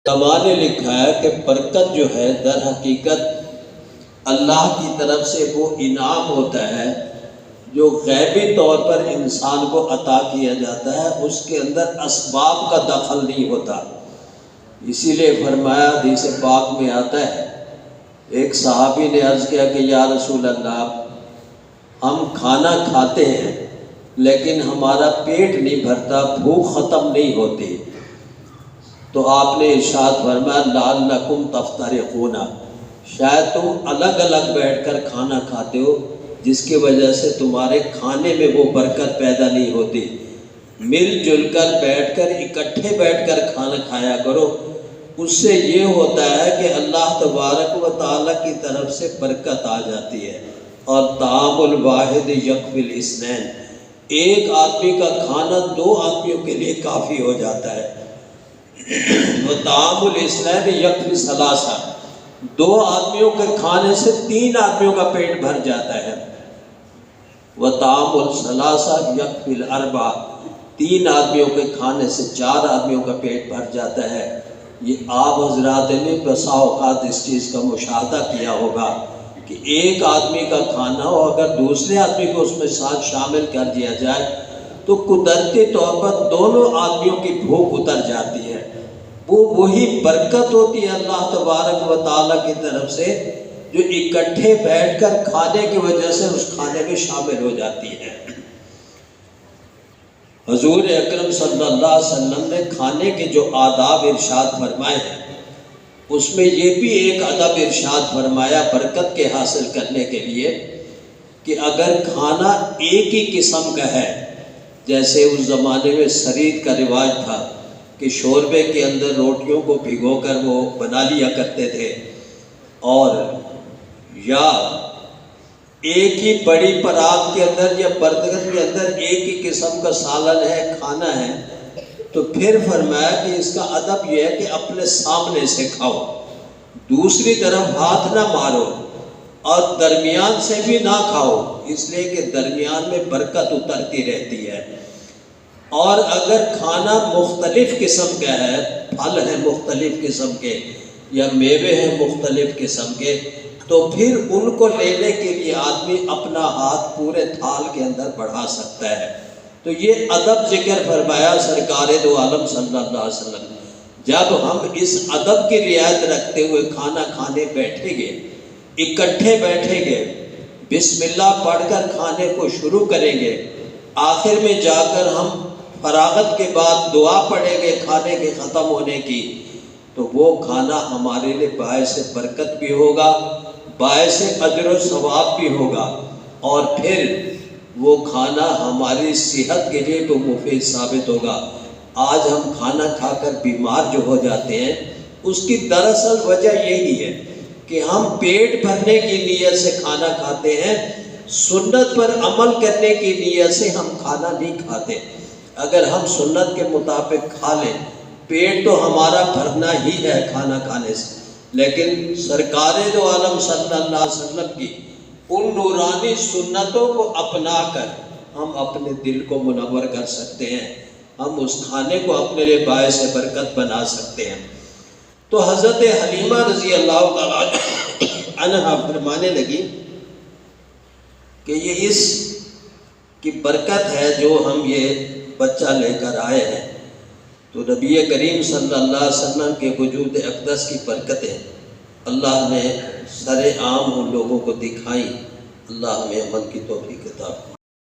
علماء نے لکھا ہے کہ برکت جو ہے در حقیقت اللہ کی طرف سے وہ انعام ہوتا ہے جو غیبی طور پر انسان کو عطا کیا جاتا ہے، اس کے اندر اسباب کا دخل نہیں ہوتا۔ اسی لیے فرمایا، حدیث پاک میں آتا ہے، ایک صحابی نے عرض کیا کہ یا رسول اللہ، ہم کھانا کھاتے ہیں لیکن ہمارا پیٹ نہیں بھرتا، بھوک ختم نہیں ہوتی۔ تو آپ نے ارشاد فرمایا لعلکم تفترقون، شاید تم الگ الگ بیٹھ کر کھانا کھاتے ہو جس کی وجہ سے تمہارے کھانے میں وہ برکت پیدا نہیں ہوتی۔ مل جل کر بیٹھ کر، اکٹھے بیٹھ کر کھانا کھایا کرو، اس سے یہ ہوتا ہے کہ اللہ تبارک و تعالیٰ کی طرف سے برکت آ جاتی ہے۔ اور طعام الواحد یکفی الاثنین، ایک آدمی کا کھانا دو آدمیوں کے لیے کافی ہو جاتا ہے۔ وطعام الاثنین یکفی ثلاثہ، دو آدمیوں کے کھانے سے تین آدمیوں کا پیٹ بھر جاتا ہے۔ وطعام الثلاثہ یکفی الاربعہ، تین آدمیوں کے کھانے سے چار آدمیوں کا پیٹ بھر جاتا ہے۔ یہ آپ حضرات نے بسا اوقات اس چیز کا مشاہدہ کیا ہوگا کہ ایک آدمی کا کھانا ہو، اگر دوسرے آدمی کو اس میں ساتھ شامل کر دیا جائے تو قدرتی طور پر دونوں آدمیوں کی بھوک اتر جاتی ہے۔ وہی برکت ہوتی ہے اللہ تبارک و تعالیٰ کی طرف سے، جو اکٹھے بیٹھ کر کھانے کی وجہ سے اس کھانے میں شامل ہو جاتی ہے۔ حضور اکرم صلی اللہ علیہ وسلم نے کھانے کے جو آداب ارشاد فرمائے ہیں، اس میں یہ بھی ایک ادب ارشاد فرمایا برکت کے حاصل کرنے کے لیے کہ اگر کھانا ایک ہی قسم کا ہے، جیسے اس زمانے میں سرید کا رواج تھا کہ شوربے کے اندر روٹیوں کو بھگو کر وہ بنا لیا کرتے تھے، اور یا ایک ہی بڑی پرات کے اندر یا برتن کے اندر ایک ہی قسم کا سالن ہے، کھانا ہے، تو پھر فرمایا کہ اس کا ادب یہ ہے کہ اپنے سامنے سے کھاؤ، دوسری طرف ہاتھ نہ مارو، اور درمیان سے بھی نہ کھاؤ، اس لیے کہ درمیان میں برکت اترتی رہتی ہے۔ اور اگر کھانا مختلف قسم کا ہے، پھل ہیں مختلف قسم کے یا میوے ہیں مختلف قسم کے، تو پھر ان کو لینے کے لیے آدمی اپنا ہاتھ پورے تھال کے اندر بڑھا سکتا ہے۔ تو یہ ادب ذکر فرمایا سرکار دو عالم صلی اللہ علیہ وسلم۔ جب ہم اس ادب کی رعایت رکھتے ہوئے کھانا کھانے بیٹھیں گے، اکٹھے بیٹھیں گے، بسم اللہ پڑھ کر کھانے کو شروع کریں گے، آخر میں جا کر ہم فراغت کے بعد دعا پڑھیں گے کھانے کے ختم ہونے کی، تو وہ کھانا ہمارے لیے باعث برکت بھی ہوگا، باعث اجر و ثواب بھی ہوگا، اور پھر وہ کھانا ہماری صحت کے لیے تو مفید ثابت ہوگا۔ آج ہم کھانا کھا کر بیمار جو ہو جاتے ہیں، اس کی دراصل وجہ یہی ہے کہ ہم پیٹ بھرنے کی نیت سے کھانا کھاتے ہیں، سنت پر عمل کرنے کی نیت سے ہم کھانا نہیں کھاتے۔ اگر ہم سنت کے مطابق کھا لیں، پیٹ تو ہمارا بھرنا ہی ہے کھانا کھانے سے، لیکن سرکار دو عالم صلی اللہ علیہ وسلم کی ان نورانی سنتوں کو اپنا کر ہم اپنے دل کو منور کر سکتے ہیں، ہم اس کھانے کو اپنے لیے باعث برکت بنا سکتے ہیں۔ تو حضرت حلیمہ رضی اللہ تعالی عنہا فرمانے لگی کہ یہ اس کی برکت ہے جو ہم یہ بچہ لے کر آئے ہیں۔ تو نبی کریم صلی اللہ علیہ وسلم کے وجود اقدس کی برکتیں اللہ نے سر عام ان لوگوں کو دکھائیں۔ اللہ ہمیں عمل کی توفیق عطا فرمائے۔